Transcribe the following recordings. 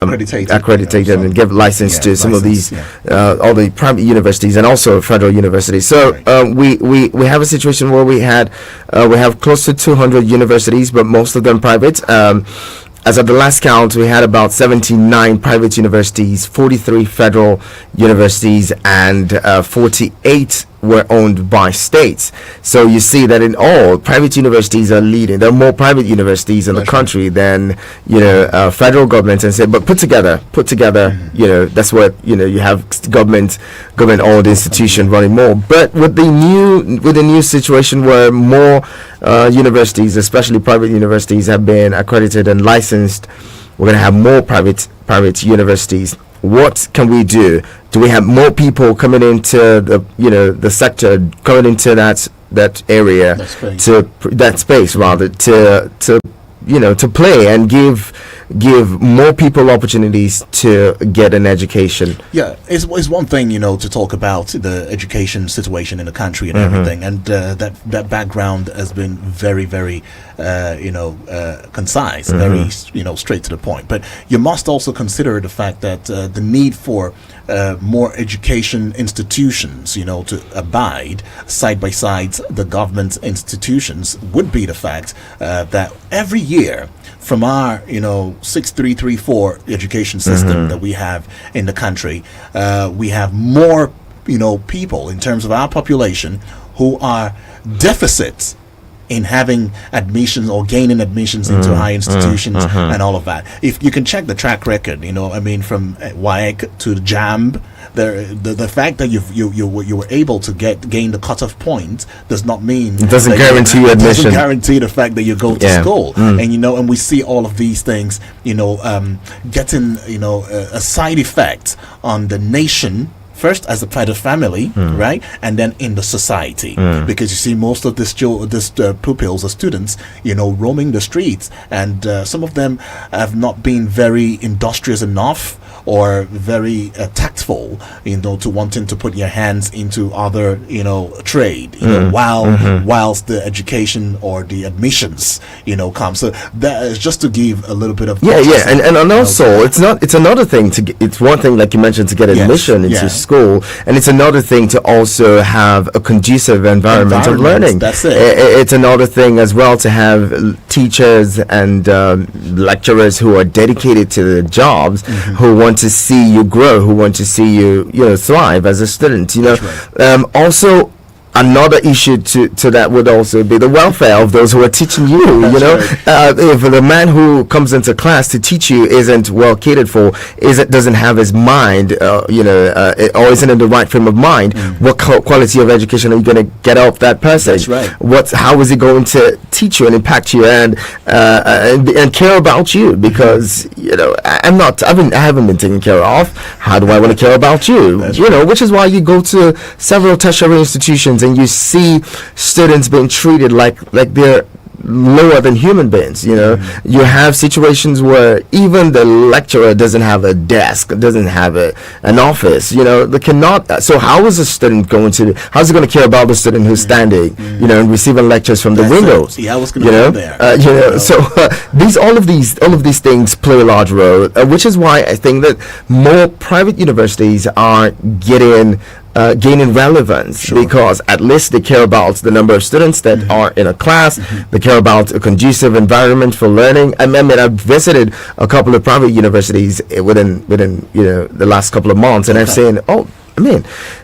accredited and give license to some of these all the private universities and also federal universities. So we have a situation where we have close to 200 universities, but most of them private. As of the last count, we had about 79 private universities, 43 federal universities, and 48 were owned by states. So you see that in all, private universities are leading. There are more private universities in the country than federal government and say. But put together, that's what you have government-owned institution running more. But with the new situation where more universities, especially private universities, have been accredited and licensed, we're going to have more private universities. What can we do? Do we have more people coming into the sector, coming into that area, that space rather, to play and give more people opportunities to get an education? Yeah, it's one thing to talk about the education situation in the country and everything, and that background has been very, very concise, very straight to the point. But you must also consider the fact that the need for more education institutions, to abide side by side the government institutions would be the fact that every year from our 6334 education system that we have in the country, we have more people in terms of our population who are deficits in having admissions or gaining admissions into high institutions and all of that. If you can check the track record, from WAEC to the JAMB, the fact that you were able to gain the cutoff point does not mean it doesn't guarantee you admission. Doesn't guarantee the fact that you go to school. And we see all of these things, getting a side effect on the nation. First, as a private family, right, and then in the society, because you see most of this pupils or students, roaming the streets, and some of them have not been very industrious enough or very tactful, to wanting to put your hands into other, trade, whilst the education or the admissions, come. So that is just to give a little bit of and also it's another thing it's one thing, like you mentioned, to get admission into school, and it's another thing to also have a conducive environment of learning. That's it. It's another thing as well to have teachers and lecturers who are dedicated to their jobs, who want to see you grow, who want to see you thrive as a student. Also, another issue to that would also be the welfare of those who are teaching you. If the man who comes into class to teach you isn't well catered for, doesn't have his mind, or isn't in the right frame of mind, what quality of education are you going to get off that person? That's right. How is he going to teach you and impact you and care about you? Because I haven't been taken care of. How do I want to care about you? Which is why you go to several tertiary institutions and you see students being treated like they're lower than human beings. You have situations where even the lecturer doesn't have a desk, doesn't have an office. They cannot. So how's he going to care about the student who's standing, and receiving lectures from the windows? I was going to go there. So all of these things play a large role, which is why I think that more private universities are gaining relevance, because at least they care about the number of students that are in a class. They care about a conducive environment for learning. I mean, I've visited a couple of private universities within the last couple of months, and I've seen,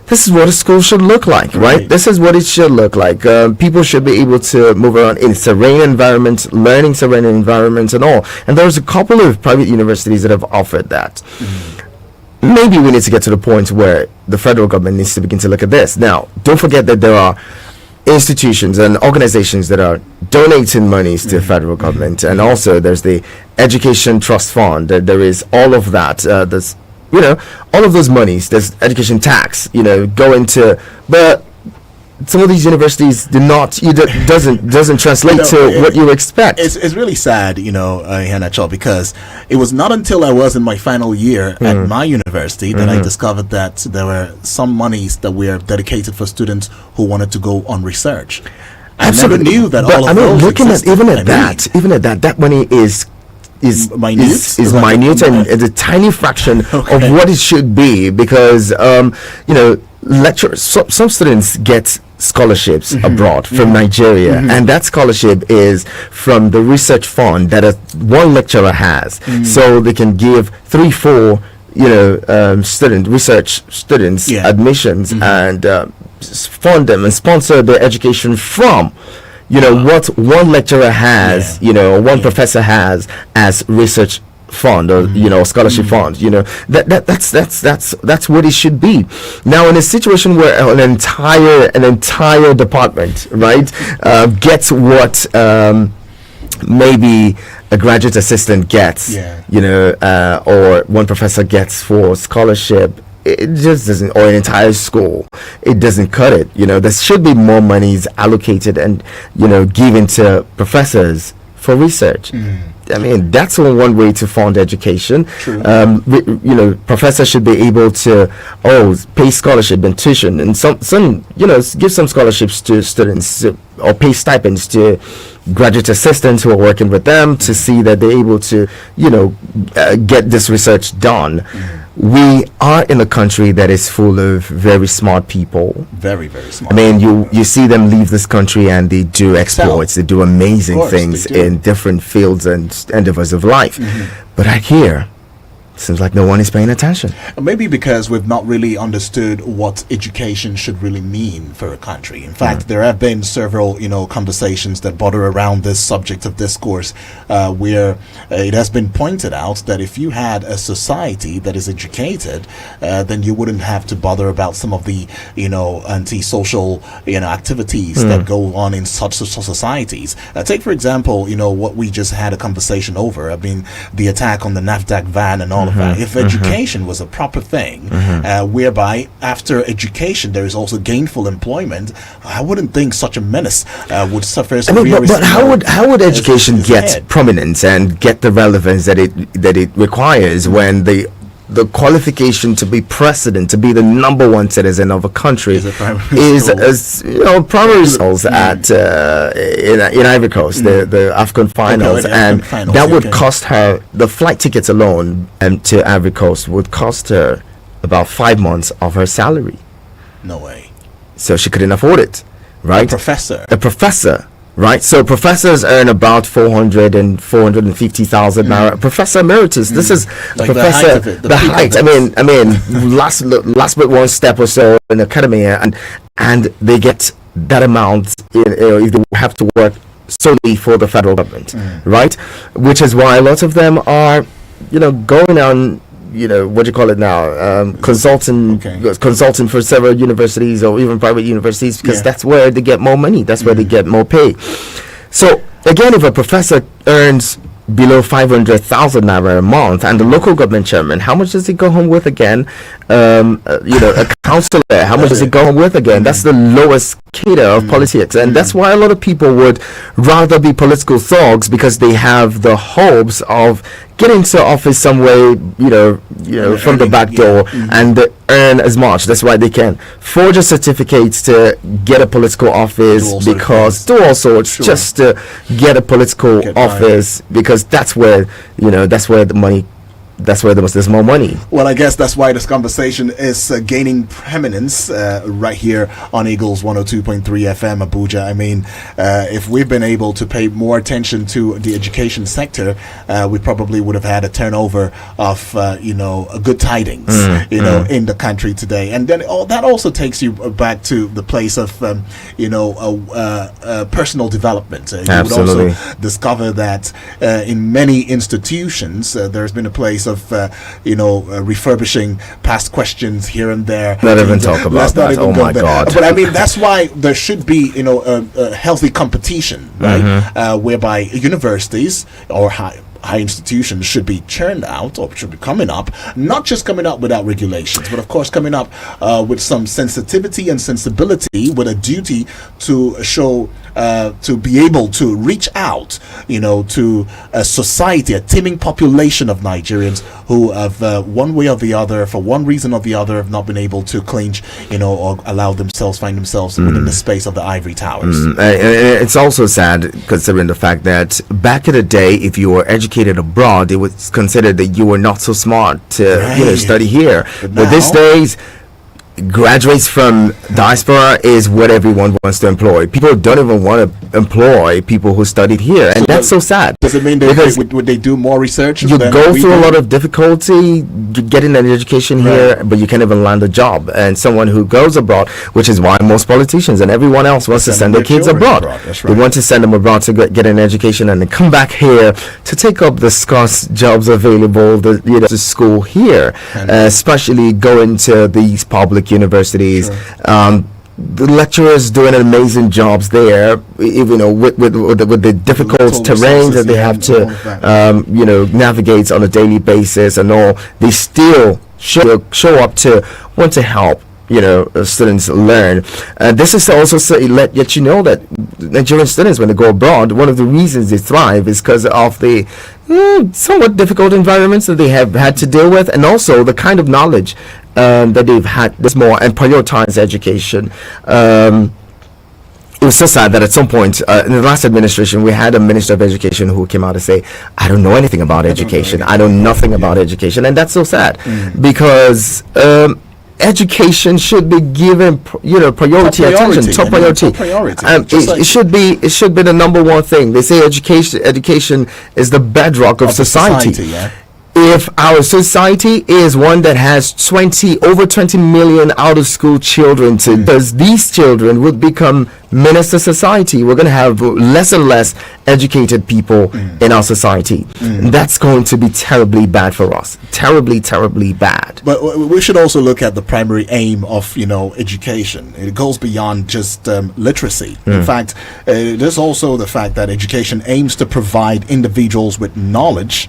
this is what a school should look like, right? This is what it should look like. People should be able to move around in serene environments, learning serene environments and all. And there's a couple of private universities that have offered that. Maybe we need to get to the point where the federal government needs to begin to look at this. Now, don't forget that there are institutions and organizations that are donating monies to the federal government, and also there's the Education Trust Fund. There is all of that. There's all of those monies. There's education tax. Going to, but some of these universities doesn't translate to what you expect. It's really sad, Hannah, because it was not until I was in my final year at my university that I discovered that there were some monies that were dedicated for students who wanted to go on research. I never knew that. But all of those looking existed. at even at that money is minute, is minute and is a tiny fraction of what it should be, because lecturers, some students get scholarships abroad from Nigeria, and that scholarship is from the research fund that one lecturer has, so they can give 3-4 research students admissions, and fund them and sponsor their education from what one lecturer has, one professor has as research fund, or scholarship fund. That's what it should be. Now, in a situation where an entire department, right, gets what maybe a graduate assistant gets, or one professor gets for scholarship, it just doesn't, or an entire school, it doesn't cut it. There should be more monies allocated and given to professors for research. I mean, that's one way to fund education. True. Professors should be able to pay scholarship and tuition, and some give some scholarships to students, or pay stipends to graduate assistants who are working with them, to see that they're able to get this research done. We are in a country that is full of very smart people. Very, very smart. I mean, you see them leave this country and they do exploits. They do amazing things in different fields and endeavors of life. But right here, seems like no one is paying attention. Maybe because we've not really understood what education should really mean for a country. In fact, there have been several, conversations that border around this subject of discourse, where it has been pointed out that if you had a society that is educated, then you wouldn't have to bother about some of the, anti-social, activities that go on in such societies. Take, for example, what we just had a conversation over. I mean, the attack on the NAFDAC van and all of that. If education was a proper thing, whereby after education there is also gainful employment, I wouldn't think such a menace would suffer. But how would education get prominence and get the relevance that it requires when the qualification to be president, to be the number one citizen of a country, is primary schools at in Ivory Coast, the African finals, that would cost her, the flight tickets alone to Ivory Coast would cost her about 5 months of her salary. No way. So she couldn't afford it, right? A professor. Right, so professors earn about 400 and 450,000 naira. Professor emeritus. This is like professor. The height. I mean, last but one step or so in academia, and they get that amount if they have to work solely for the federal government, right? Which is why a lot of them are, going on. What do you call it now? Consulting for several universities or even private universities, because that's where they get more money. That's where they get more pay. So again, if a professor earns below 500,000 naira a month, and the local government chairman, how much does he go home with again? A councillor, how much does he go home with again? That's the lowest cadre of politics, and that's why a lot of people would rather be political thugs, because they have the hopes of getting to office some way, from the back door, and they earn as much. That's why they can forge certificates to get a political office, do all sorts just to get a political office, because that's where the money. That's where there's more money. Well, I guess that's why this conversation is gaining prominence right here on Eagles 102.3 FM Abuja. I mean, if we've been able to pay more attention to the education sector, we probably would have had a turnover of, good tidings, in the country today. And then that also takes you back to the place of, personal development. You would also discover that in many institutions, there's been a place of refurbishing past questions here and there. Not even talk about that. Oh my God! But I mean, that's why there should be a healthy competition, right? Whereby universities or high institutions should be churned out, or should be coming up, not just coming up without regulations, but of course coming up with some sensitivity and sensibility, with a duty to show to be able to reach out, to a society, a teeming population of Nigerians who have one way or the other, for one reason or the other, have not been able to clinch, or find themselves within the space of the ivory towers. It's also sad considering the fact that back in the day, if you were educated abroad, it was considered that you were not so smart to study here. But these days, graduates from diaspora is what everyone wants to employ. People don't even want to employ people who studied here, and that's so sad. Does it mean would they do more research? You go through a lot of difficulty getting an education here, but you can't even land a job. And someone who goes abroad, which is why most politicians and everyone else wants to send their kids abroad. That's right. They want to send them abroad to get an education and then come back here to take up the scarce jobs available to school here, especially going to these public universities. Sure. The lecturers doing amazing jobs there, with the difficult terrains that they have to navigate on a daily basis and all. They still show up to want to help students learn. This is also let you know that Nigerian students, when they go abroad, one of the reasons they thrive is because of the somewhat difficult environments that they have had to deal with, and also the kind of knowledge that they've had this more and prioritize education. It was so sad that at some point in the last administration, we had a minister of education who came out and say, I don't know anything about education. I know nothing about education. And that's so sad because education should be given priority attention, top priority. It should be the number one thing. They say education is the bedrock of society. If our society is one that has over 20 million out of school children, because these children would become menace to society, we're going to have less and less educated people in our society. That's going to be terribly bad for us. Terribly, terribly bad. But we should also look at the primary aim of education. It goes beyond just literacy. In fact, there's also the fact that education aims to provide individuals with knowledge,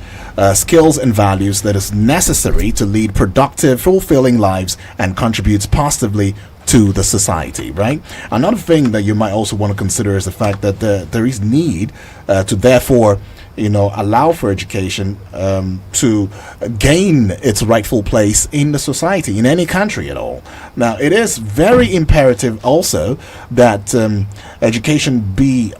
skills and values that is necessary to lead productive, fulfilling lives and contributes positively to the society, right? Another thing that you might also want to consider is the fact that there is need to therefore allow for education to gain its rightful place in the society, in any country at all. Now, it is very imperative also that education be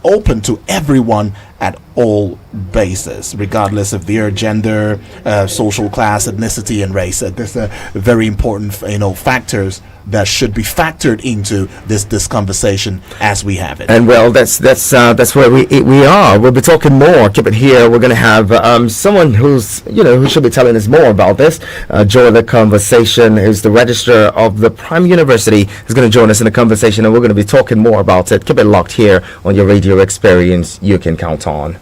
open to everyone at all bases, regardless of their gender, social class, ethnicity, and race. There's very important, factors that should be factored into this conversation as we have it. And well, that's where we are. We'll be talking more. Keep it here. We're going to have someone who's who should be telling us more about this. Join the conversation. Who's the registrar of the Prime University is going to join us in the conversation, and we're going to be talking more about it. Keep it locked here on your radio experience. You can count on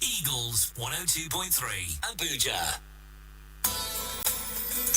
Eagles 102.3 Abuja.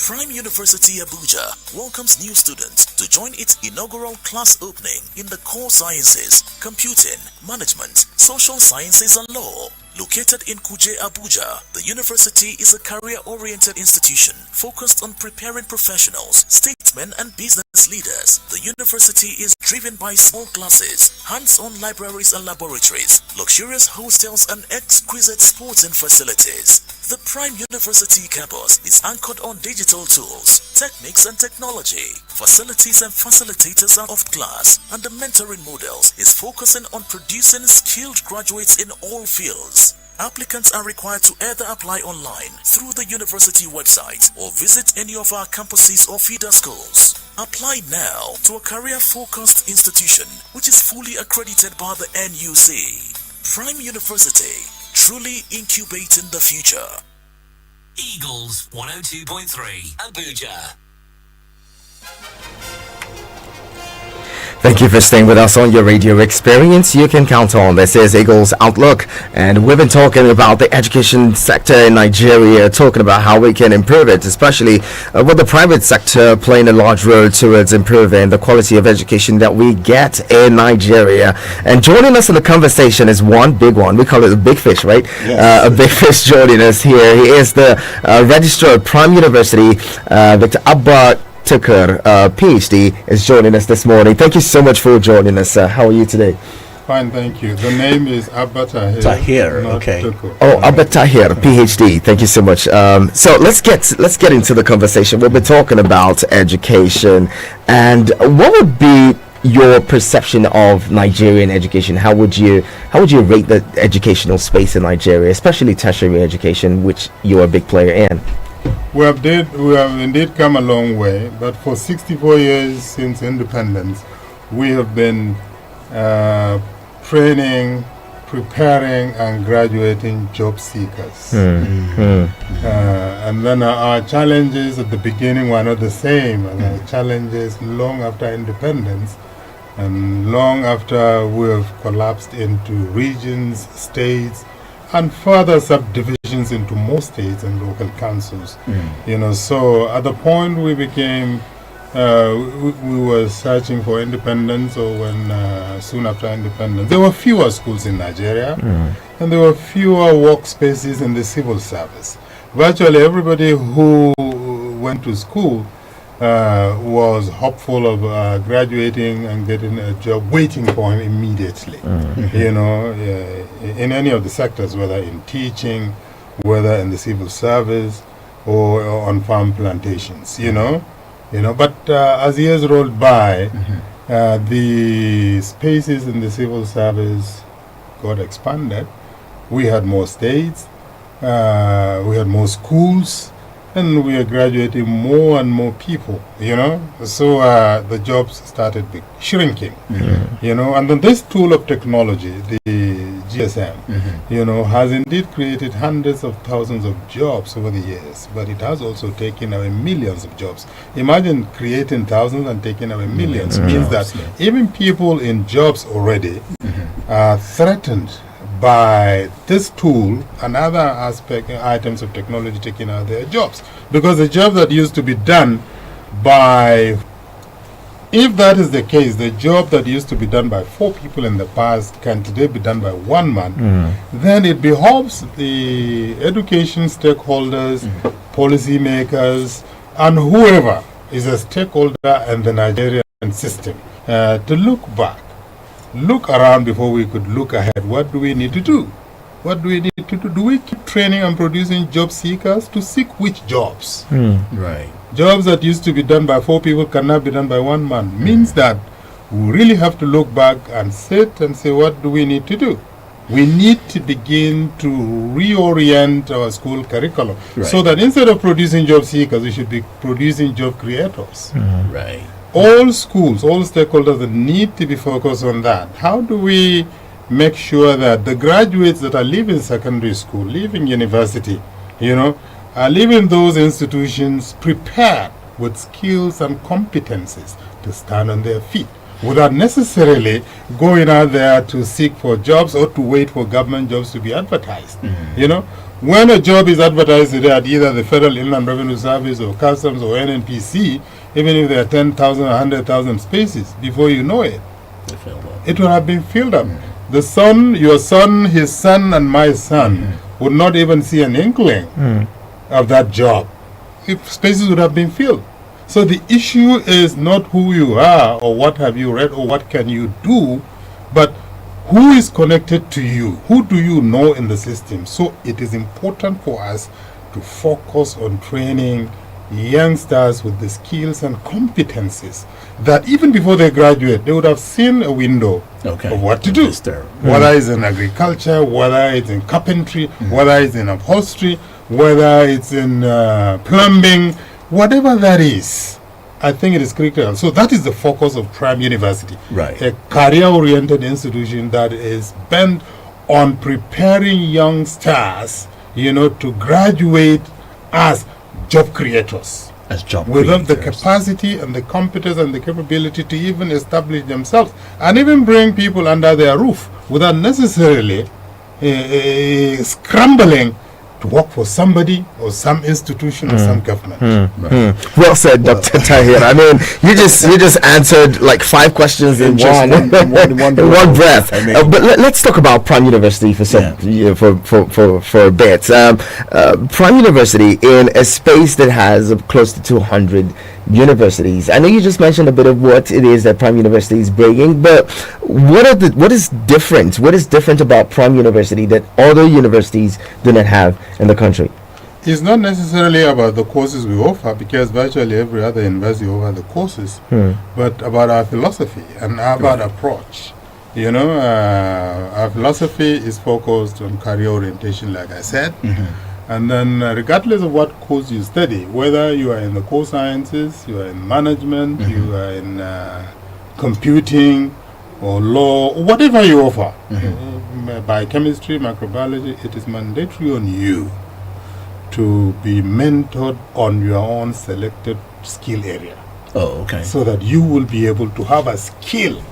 Prime University Abuja welcomes new students to join its inaugural class opening in the core sciences, computing, management, social sciences and law. Located in Kuje, Abuja, the university is a career-oriented institution focused on preparing professionals, statesmen and business leaders. The university is driven by small classes, hands-on libraries and laboratories, luxurious hostels and exquisite sporting facilities. The Prime University campus is anchored on digital tools, techniques and technology. Facilities and facilitators are of class, and the mentoring models is focusing on producing skilled graduates in all fields. Applicants are required to either apply online through the university website or visit any of our campuses or feeder schools. Apply now to a career-focused institution which is fully accredited by the NUC. Prime University, truly incubating the future. Eagles 102.3 Abuja. Thank you for staying with us on your radio experience. You can count on. This is Eagles Outlook, and we've been talking about the education sector in Nigeria, talking about how we can improve it, especially with the private sector playing a large role towards improving the quality of education that we get in Nigeria. And joining us in the conversation is one big one. We call it a big fish, right? Yes. A big fish joining us here. He is the registrar of Prime University, Dr. Abba Taker, PhD, is joining us this morning. Thank you so much for joining us. How are you today? Fine, thank you. The name is Abba Tahir. Tahir, not okay. Tukur. Oh, Abba Tahir, PhD. Thank you so much. So let's get into the conversation. We'll be talking about education, and what would be your perception of Nigerian education? How would you rate the educational space in Nigeria, especially tertiary education, which you're a big player in? We have indeed come a long way, but for 64 years since independence, we have been training, preparing, and graduating job seekers. And then our challenges at the beginning were not the same, and our challenges long after independence and long after we have collapsed into regions, states, and further subdivisions into more states and local councils. So at the point we became we were searching for independence, or when soon after independence, there were fewer schools in Nigeria, and there were fewer workspaces in the civil service. Virtually everybody who went to school was hopeful of graduating and getting a job waiting for him immediately. In any of the sectors, whether in teaching, whether in the civil service, or on farm plantations. But as years rolled by, the spaces in the civil service got expanded. We had more states, we had more schools, and we are graduating more and more people, So the jobs started shrinking, And then this tool of technology, the GSM, has indeed created hundreds of thousands of jobs over the years, but it has also taken away millions of jobs. Imagine creating thousands and taking away millions. Means that even people in jobs already are threatened by this tool and other items of technology taking out their jobs. Because the job that used to be done by, if that is the case, the job that used to be done by 4 people in the past can today be done by 1 man, then it behoves the education stakeholders, policymakers, and whoever is a stakeholder in the Nigerian system to look back. Look around before we could look ahead. What do we need to do? What do we need to do? Do we keep training and producing job seekers to seek which jobs? Right. Jobs that used to be done by 4 people cannot be done by 1 man. Means that we really have to look back and sit and say, what do we need to do? We need to begin to reorient our school curriculum so that instead of producing job seekers, we should be producing job creators. Right. All schools, all stakeholders need to be focused on that. How do we make sure that the graduates that are leaving secondary school, leaving university, are leaving those institutions prepared with skills and competencies to stand on their feet without necessarily going out there to seek for jobs or to wait for government jobs to be advertised. When a job is advertised today at either the Federal Inland Revenue Service or Customs or NNPC, even if there are 10,000 or 100,000 spaces, before you know it, it will have been filled up. The son, your son, his son, and my son would not even see an inkling of that job if spaces would have been filled. So the issue is not who you are or what have you read or what can you do, but who is connected to you? Who do you know in the system? So it is important for us to focus on training youngsters with the skills and competencies that even before they graduate, they would have seen a window of what to do. Whether it's in agriculture, whether it's in carpentry, whether it's in upholstery, whether it's in plumbing, whatever that is. I think it is critical. So that is the focus of Prime University. Right. A career-oriented institution that is bent on preparing youngsters, to graduate as job creators. With the capacity and the competence and the capability to even establish themselves and even bring people under their roof without necessarily scrambling to work for somebody or some institution or some government. Well said, Dr. Tahir. I mean, you just answered like 5 questions in one breath. But let's talk about Prime University for for a bit. Prime University, in a space that has close to 200 universities. I know you just mentioned a bit of what it is that Prime University is bringing, but what is different? What is different about Prime University that other universities do not have in the country? It's not necessarily about the courses we offer, because virtually every other university offers the courses, but about our philosophy and about approach. You know, our philosophy is focused on career orientation, like I said. And then regardless of what course you study, whether you are in the core sciences, you are in management, you are in computing or law, or whatever you offer, biochemistry, microbiology, it is mandatory on you to be mentored on your own selected skill area. Oh, okay. So that you will be able to have a skill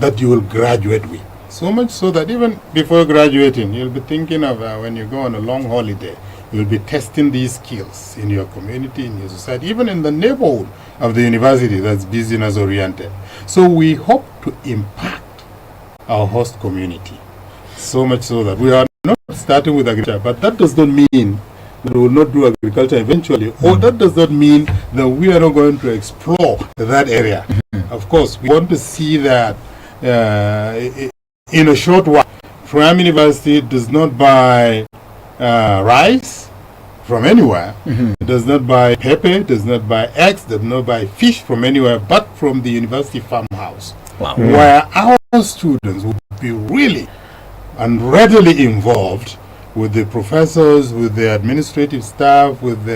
that you will graduate with. So much so that even before graduating, you'll be thinking of when you go on a long holiday, you'll be testing these skills in your community, in your society, even in the neighborhood of the university that's business oriented. So we hope to impact our host community. So much so that we are not starting with agriculture, but that does not mean that we will not do agriculture eventually, or that does not mean that we are not going to explore that area. Of course, we want to see that in a short while, Prime University does not buy rice from anywhere, does not buy pepper, does not buy eggs, does not buy fish from anywhere, but from the university farmhouse, where our students will be really and readily involved with the professors, with the administrative staff, with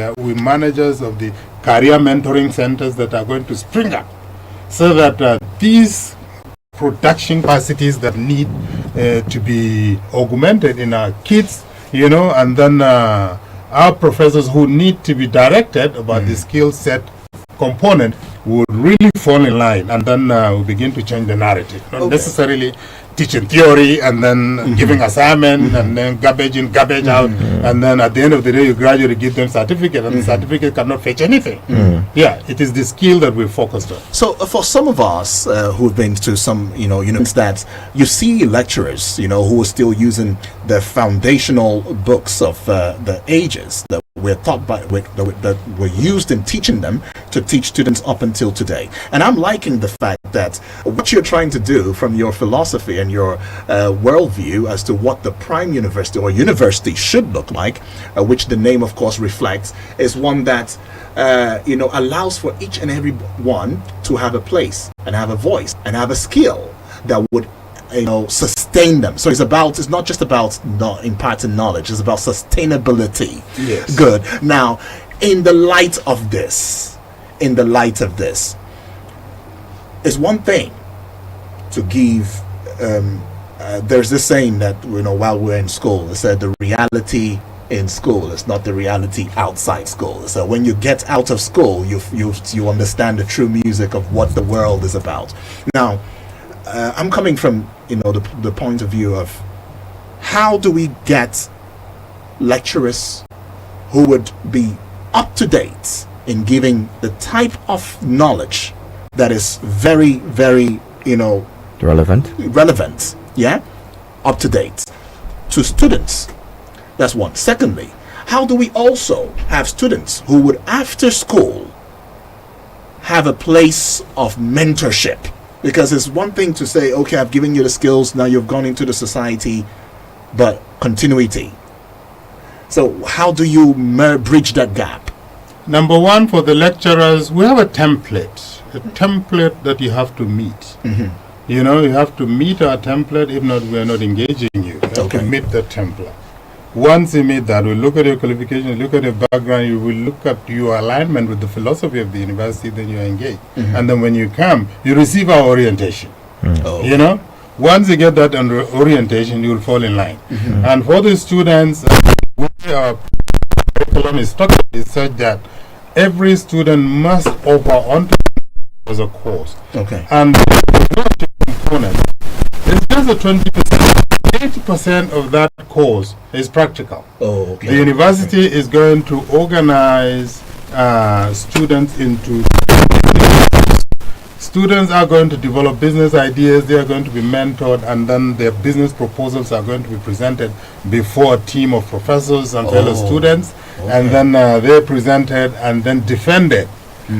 managers of the career mentoring centers that are going to spring up, so that these production capacities that need to be augmented in our kids, you know, and then our professors who need to be directed about the skill set component would really fall in line, and then we begin to change the narrative. Not necessarily teaching theory and then giving assignment and then garbage in, garbage out, and then at the end of the day you gradually give them certificate, and the certificate cannot fetch anything. Yeah, it is the skill that we focused on. So for some of us who've been to some, units that you see lecturers, who are still using the foundational books of the ages that we're taught by, that were used in teaching them to teach students up until today. And I'm liking the fact that what you're trying to do from your philosophy and your worldview as to what the prime university or university should look like, which the name of course reflects, is one that allows for each and every one to have a place and have a voice and have a skill that would sustain them. So it's not just about imparting knowledge, it's about sustainability. Yes. Good. Now, in the light of this, it's one thing to give there's this saying that while we're in school, they said the reality in school is not the reality outside school. So when you get out of school, you understand the true music of what the world is about. Now, I'm coming from the point of view of how do we get lecturers who would be up to date in giving the type of knowledge that is very, very relevant, up to date to students. That's one. Secondly, how do we also have students who would after school have a place of mentorship? Because it's one thing to say, okay, I've given you the skills, now you've gone into the society, but continuity. So how do you bridge that gap? Number one, for the lecturers, we have a template that you have to meet. You have to meet our template. If not, we are not engaging you. You have to meet the template. Once you meet that, we look at your qualification, look at your background, you will look at your alignment with the philosophy of the university, then you are engaged. And then when you come, you receive our orientation. Once you get that orientation, you will fall in line. And for the students, our curriculum is structured is such that every student must offer onto as a course. And the component is just a 20%. 80% of that course is practical. The university is going to organize students into students are going to develop business ideas, they are going to be mentored, and then their business proposals are going to be presented before a team of professors and fellow students, and then they're presented and then defended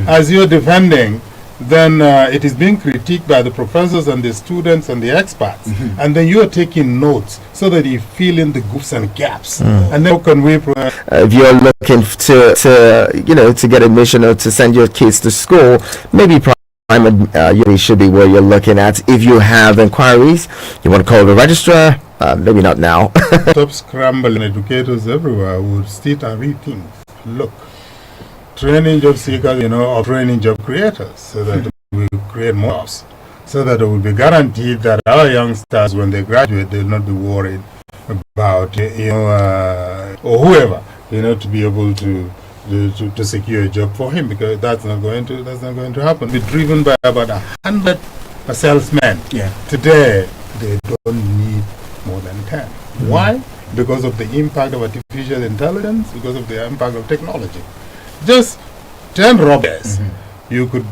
As you're defending, then it is being critiqued by the professors and the students and the experts, and then you're taking notes so that you fill in the gaps and gaps. And then how can we If you're looking to get admission or to send your kids to school, maybe primary should be where you're looking at. If you have inquiries, you want to call the registrar. Maybe not now. stop scrambling? Educators everywhere would sit and rethink. Look, training job seekers, or training job creators, so that we create more jobs, so that it will be guaranteed that our youngsters, when they graduate, they'll not be worried about, or whoever, to be able to secure a job for him, because that's not going to happen. Be driven by about 100 salesmen. Yeah. Today, they don't need more than 10. Why? Because of the impact of artificial intelligence, because of the impact of technology. Just 10 robots, you could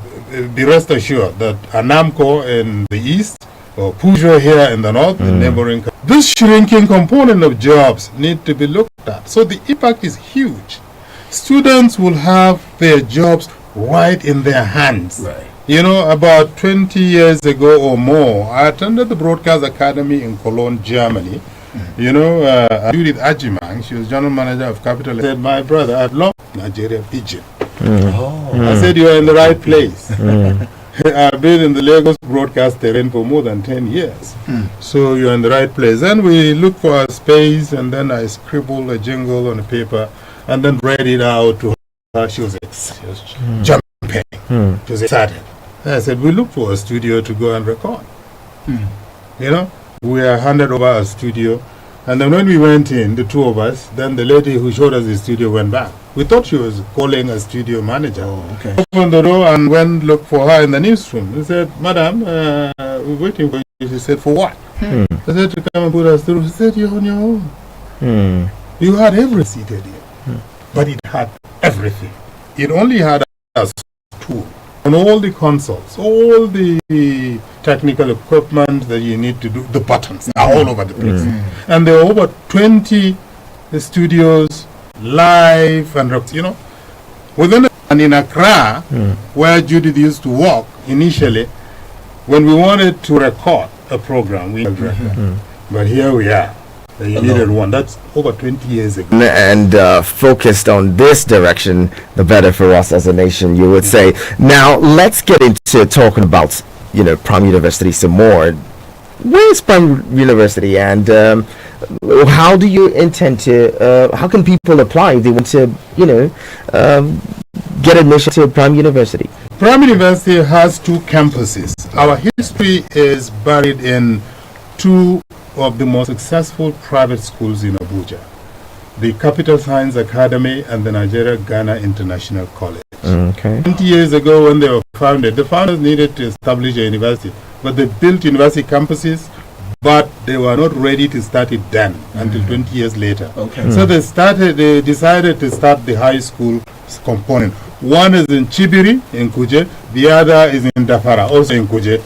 be rest assured that Anamco in the east or Peugeot here in the north, the neighboring countries, this shrinking component of jobs need to be looked at. So the impact is huge. Students will have their jobs right in their hands. Right. About 20 years ago or more, I attended the Broadcast Academy in Cologne, Germany. Judith Ajimang, she was general manager of Capital, said, my brother, I've loved Nigeria Pigeon. I said, you're in the right place. I've been in the Lagos broadcast terrain for more than 10 years. So you're in the right place. Then we look for a space, and then I scribbled a jingle on a paper, and then read it out to her. She was jumping. She was excited. And I said, we look for a studio to go and record. We are handed over a studio, and then when we went in, the two of us, then the lady who showed us the studio went back. We thought she was calling a studio manager. Oh, okay. Opened the door and went look for her in the newsroom. We said, Madam, we're waiting for you. She said, for what? I said, to come and put us through. She said, you're on your own. You had everything seated here. But it had everything. It only had a tool. And all the consoles, all the technical equipment that you need to do, the buttons are all over the place. And there are over 20 studios, live, and and in Accra, where Judith used to work initially, when we wanted to record a program, we could record. But here we are. You needed one. That's over 20 years ago. And focused on this direction, the better for us as a nation, you would say. Now, let's get into talking about, Prime University some more. Where is Prime University, and how do you intend to, how can people apply if they want to, get admission to Prime University? Prime University has two campuses. Our history is buried in two of the most successful private schools in Abuja, the Capital Science Academy and the Nigeria-Ghana International College. 20 years ago when they were founded, the founders needed to establish a university, but they built university campuses, but they were not ready to start it then until 20 years later. So they decided to start the high school component. One is in Chibiri in Kuje, the other is in Dafara, also in Kuje.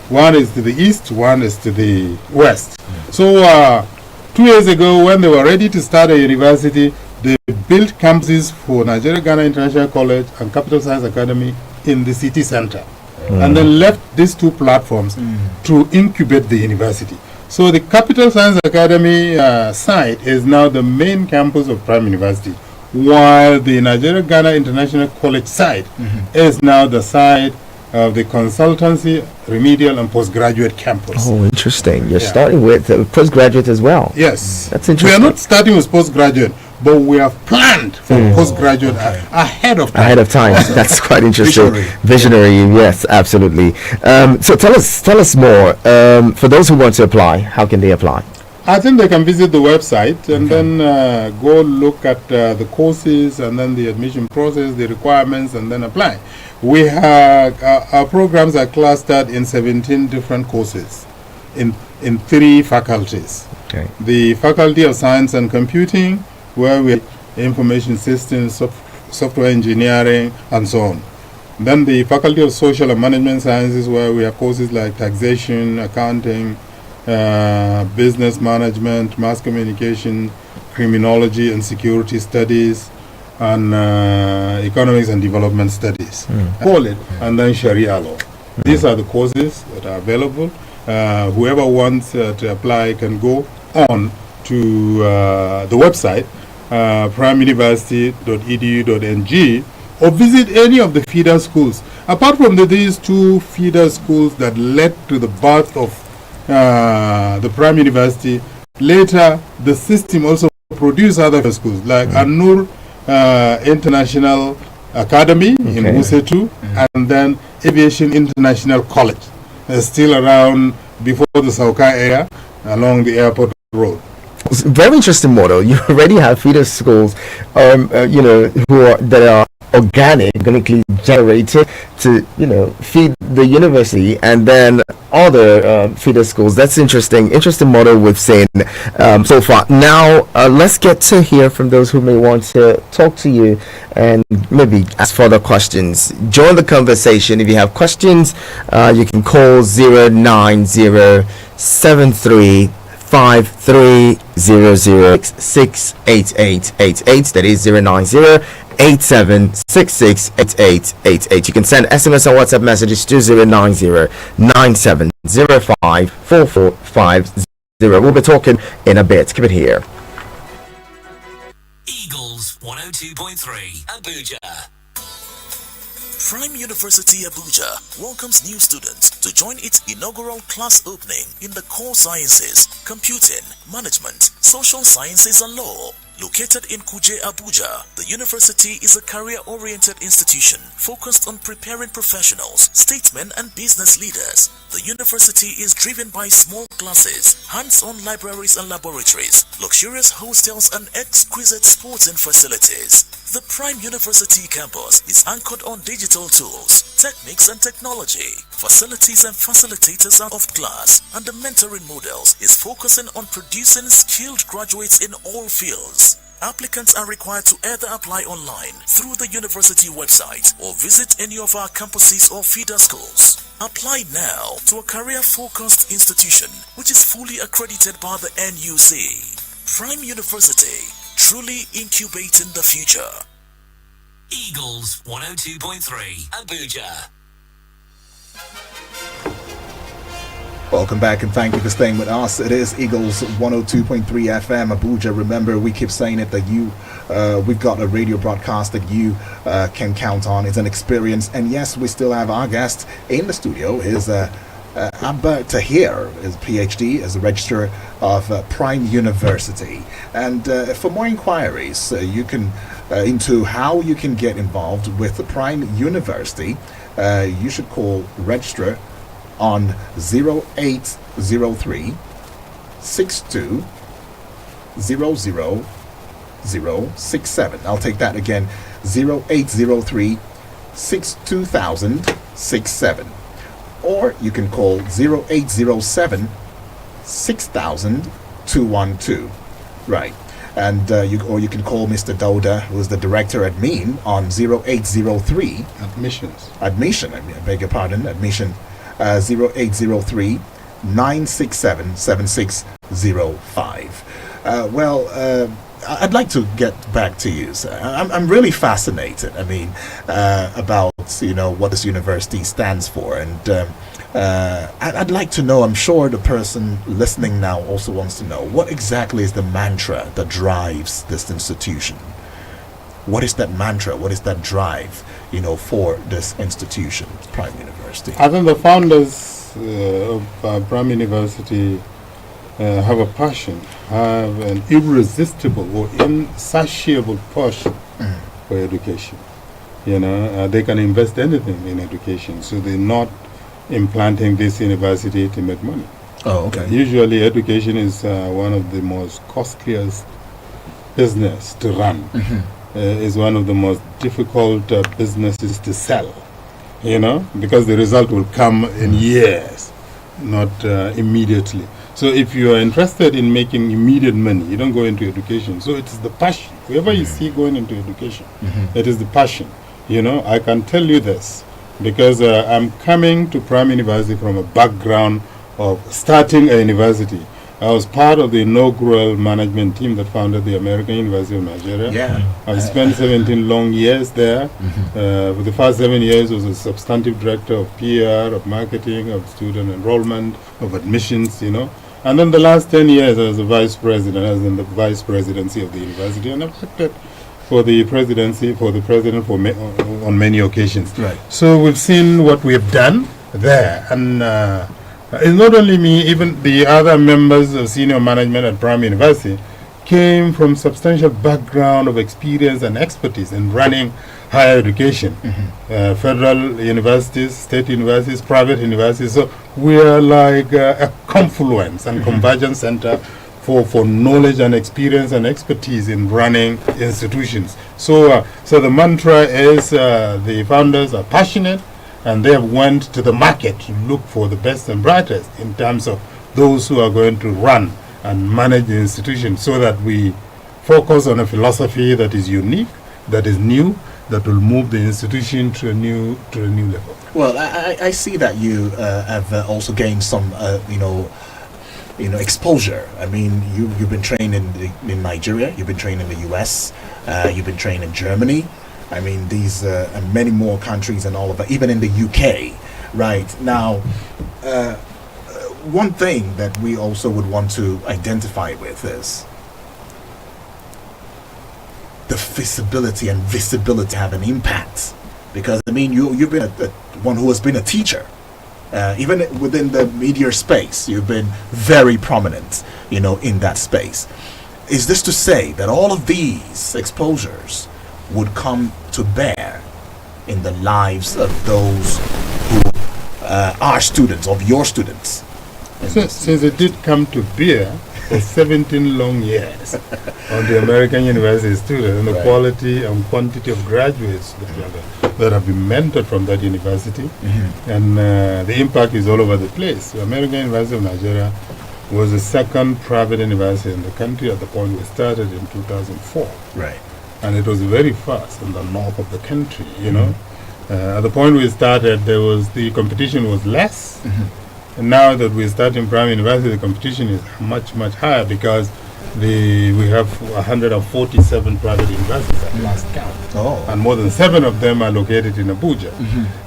One is to the east, one is to the west. So 2 years ago, when they were ready to start a university, they built campuses for Nigeria Ghana International College and Capital Science Academy in the city center, and then left these two platforms to incubate the university. So the Capital Science Academy site is now the main campus of Prime University, while the Nigeria Ghana International College site is now the site of the consultancy, remedial, and postgraduate campus. Oh, interesting. You're starting with postgraduate as well. Yes. That's interesting. We are not starting with postgraduate, but we have planned for postgraduate ahead of time. Ahead of time. That's quite interesting. Visionary, yes, absolutely. So tell us more. For those who want to apply, how can they apply? I think they can visit the website and then go look at the courses and then the admission process, the requirements, and then apply. We have our programs are clustered in 17 different courses in 3 faculties. The Faculty of Science and Computing, where we have information systems, software engineering, and so on. Then the Faculty of Social and Management Sciences, where we have courses like taxation, accounting, business management, mass communication, criminology and security studies. and Economics and Development Studies. Call it, and then Sharia law. These are the courses that are available. Whoever wants to apply can go on to the website, primeuniversity.edu.ng, or visit any of the feeder schools. Apart from these two feeder schools that led to the birth of the Prime University, later the system also produced other schools like An-Nur International Academy in Wusetu, and then Aviation International College, still around before the Sauka area along the airport road. Very interesting model. You already have feeder schools, that are organically generated to, feed the university, and then other feeder schools. That's interesting model we've seen so far. Now, let's get to hear from those who may want to talk to you and maybe ask further questions. Join the conversation. If you have questions, you can call 09073 5300668888. That is 09087668888. You can send SMS or WhatsApp messages to 09097054450. We'll be talking in a bit. Keep it here. Eagles 102.3 Abuja. Prime University Abuja welcomes new students to join its inaugural class opening in the core sciences, computing, management, social sciences and law. Located in Kuje, Abuja, the university is a career-oriented institution focused on preparing professionals, statesmen and business leaders. The university is driven by small classes, hands-on libraries and laboratories, luxurious hostels and exquisite sports and facilities. The Prime University campus is anchored on digital tools, techniques and technology. Facilities and facilitators are of class, and the mentoring models is focusing on producing skilled graduates in all fields. Applicants are required to either apply online through the university website or visit any of our campuses or feeder schools. Apply now to a career-focused institution which is fully accredited by the NUC. Prime University, truly incubating the future. Eagles 102.3 Abuja. Welcome back and thank you for staying with us. It is Eagles 102.3 FM Abuja. Remember, we keep saying it that we've got a radio broadcast that you can count on. It's an experience. And yes, we still have our guest in the studio. Is Abba Tahir, is PhD, is a registrar of Prime University. And for more inquiries, you can into how you can get involved with the Prime University, you should call registrar on 0803 62 00067. I'll take that again, 0803 6200067. Or you can call 0807 6000 212. Right. And you can call Mr. Dauda, who's the director admin, on 0803 admission, I beg your pardon, admission 0803 967 7605. I'd like to get back to you, sir. I'm really fascinated. About what this university stands for, and I'd like to know. I'm sure the person listening now also wants to know what exactly is the mantra that drives this institution. What is that mantra? What is that drive? For this institution, Prime University. I think the founders of Prime University have a passion, have an irresistible or insatiable passion for education. They can invest anything in education, so they're not implanting this university to make money. Oh, okay. Usually education is one of the most costliest business to run. Is one of the most difficult businesses to sell, because the result will come in years, not immediately. So if you are interested in making immediate money, you don't go into education. So it is the passion. Whoever you see going into education, it is the passion. I can tell you this because I'm coming to Prime University from a background of starting a university I was part of the inaugural management team that founded the American University of Nigeria. Yeah. I spent 17 long years there. For the first 7 years, I was a substantive director of PR, of marketing, of student enrollment, of admissions, And then the last 10 years, I was a vice president, I was in the vice presidency of the university, and I've acted for the presidency, for the president on many occasions. Right. So we've seen what we have done there, and it's not only me, even the other members of senior management at Prime University came from substantial background of experience and expertise in running higher education, federal universities, state universities, private universities. So we are like a confluence and convergence center for knowledge and experience and expertise in running institutions. So the mantra is the founders are passionate, and they have went to the market to look for the best and brightest in terms of those who are going to run and manage the institution, so that we focus on a philosophy that is unique, that is new, that will move the institution to a new level. Well, I see that you have also gained some, exposure. I mean, you've been trained in Nigeria, you've been trained in the US, you've been trained in Germany. I mean, these and many more countries and all of that, even in the UK, right? Now, one thing that we also would want to identify with is the feasibility and visibility have an impact. Because, I mean, you've been one who has been a teacher. Even within the media space, you've been very prominent, in that space. Is this to say that all of these exposures would come to bear in the lives of those who are students, of your students? Since it did come to bear for 17 long years on the American university students, and the quality and quantity of graduates that have been mentored from that university, and the impact is all over the place. The American University of Nigeria was the second private university in the country at the point we started in 2004. Right. And it was very fast in the north of the country, At the point we started, the competition was less. And now that we start in Prime University, the competition is much, much higher, because we have 147 private universities at last count. Oh. And more than 7 of them are located in Abuja.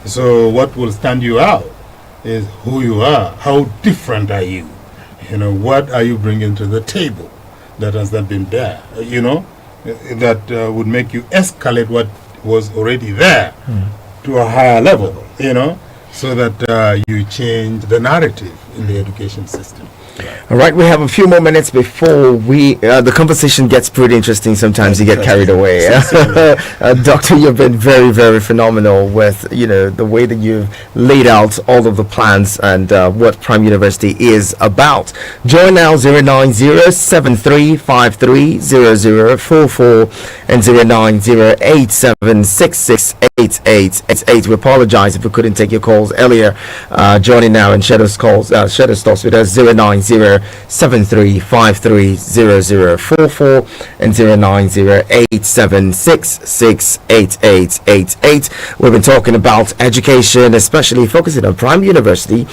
So what will stand you out is who you are. How different are you? What are you bringing to the table that has not been there? That would make you escalate what was already there to a higher level, so that you change the narrative in the education system. All right, we have a few more minutes before the conversation gets pretty interesting. Sometimes you get carried away. Doctor, you've been very, very phenomenal with, the way that you've laid out all of the plans and what Prime University is about. Join now 09073530044 and 09087668888. We apologize if we couldn't take your calls earlier. Joining now and share those calls, share those thoughts with us. 09073530044 and 09087668888. We've been talking about education, especially focusing on Prime University.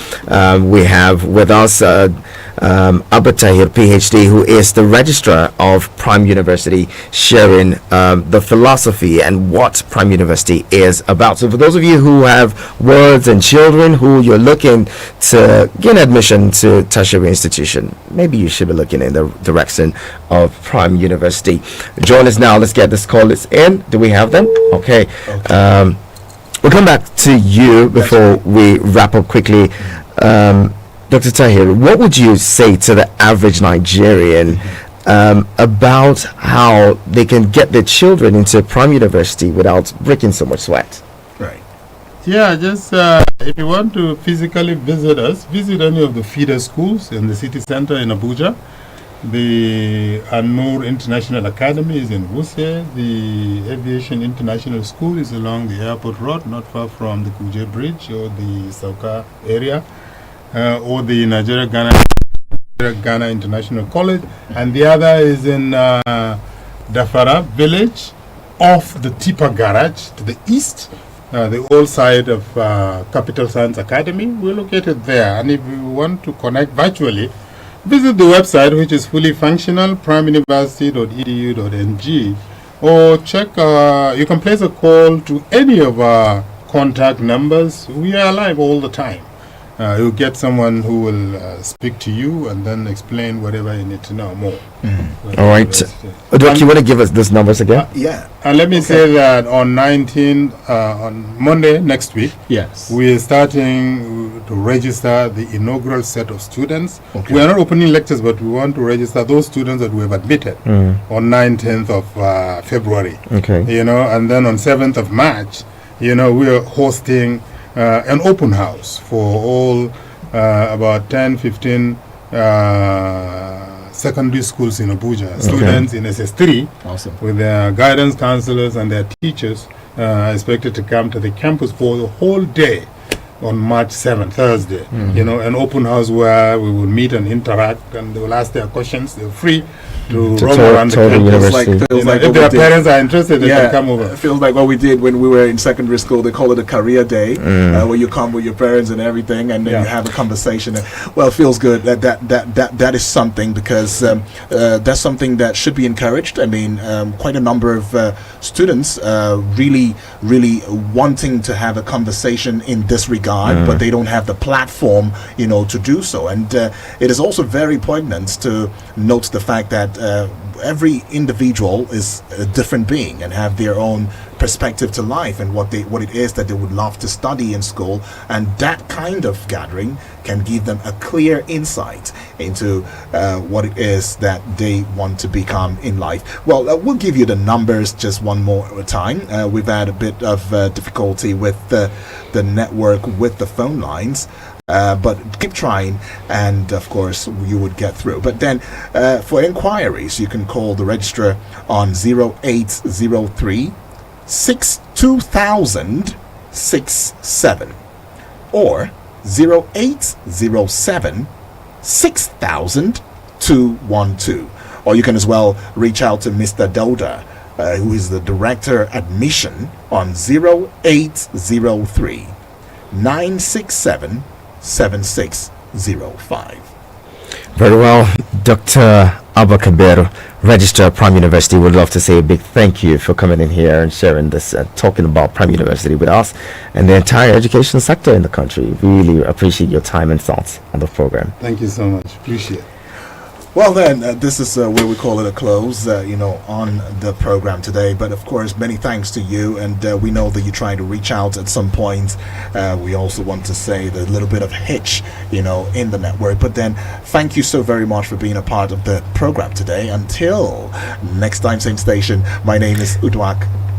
We have with us Abba Tahir, PhD, who is the registrar of Prime University, sharing the philosophy and what Prime University is about. So for those of you who have words and children who you're looking to gain admission to tertiary institution, maybe you should be looking in the direction of Prime University. Join us now. Let's get this call list in. Do we have them? Okay. We'll come back to you before we wrap up quickly. Dr. Tahir, what would you say to the average Nigerian about how they can get their children into Prime University without breaking so much sweat? Right. Yeah, just if you want to physically visit us, visit any of the feeder schools in the city center in Abuja. The An-Noor International Academy is in Wuse. The Aviation International School is along the airport road, not far from the Kuje Bridge or the Sauka area, or the Nigeria-Ghana International College. And the other is in Dafara village, off the Tipa Garage to the east, the old side of Capital Science Academy. We're located there. And if you want to connect virtually, visit the website, which is fully functional, primeuniversity.edu.ng, or check, you can place a call to any of our contact numbers. We are live all the time. You'll get someone who will speak to you and then explain whatever you need to know more. All right. Doc, you want to give us those numbers again? Yeah. And let me say that on on Monday next week, Yes. we are starting to register the inaugural set of students. Okay. We are not opening lectures, but we want to register those students that we have admitted on 19th of February. Okay. And then on 7th of March, we are hosting an open house for all about 10, 15 secondary schools in Abuja, students in SS3, Awesome. with their guidance counselors and their teachers are expected to come to the campus for the whole day on March 7th, Thursday. An open house where we will meet and interact, and they will ask their questions. They're free to roam around the campus. University. If their parents are interested, they can come over. It feels like what we did when we were in secondary school. They call it a career day, where you come with your parents and everything, and then you have a conversation. Well, it feels good. That is something, because that's something that should be encouraged. I mean, quite a number of students really wanting to have a conversation in this regard, but they don't have the platform, to do so. And it is also very poignant to note the fact that every individual is a different being and have their own perspective to life and what it is that they would love to study in school, and that kind of gathering can give them a clear insight into what it is that they want to become in life. Well, we'll give you the numbers just one more time. We've had a bit of difficulty with the network with the phone lines. But keep trying, and of course you would get through. But then for inquiries, you can call the registrar on 0803 6200067 or 0807 600212. Or you can as well reach out to Mr. Doda, who is the Director Admission, on 0803 967 7605. Very well, Dr. Abba Kabir, Registrar Prime University, would love to say a big thank you for coming in here and sharing this, talking about Prime University with us and the entire education sector in the country. Really appreciate your time and thoughts on the program. Thank you so much. Appreciate it. Well then, this is where we call it a close, on the program today. But of course, many thanks to you, and we know that you try to reach out at some point. We also want to say the little bit of hitch, in the network. But then, thank you so very much for being a part of the program today. Until next time, same station, my name is Udwak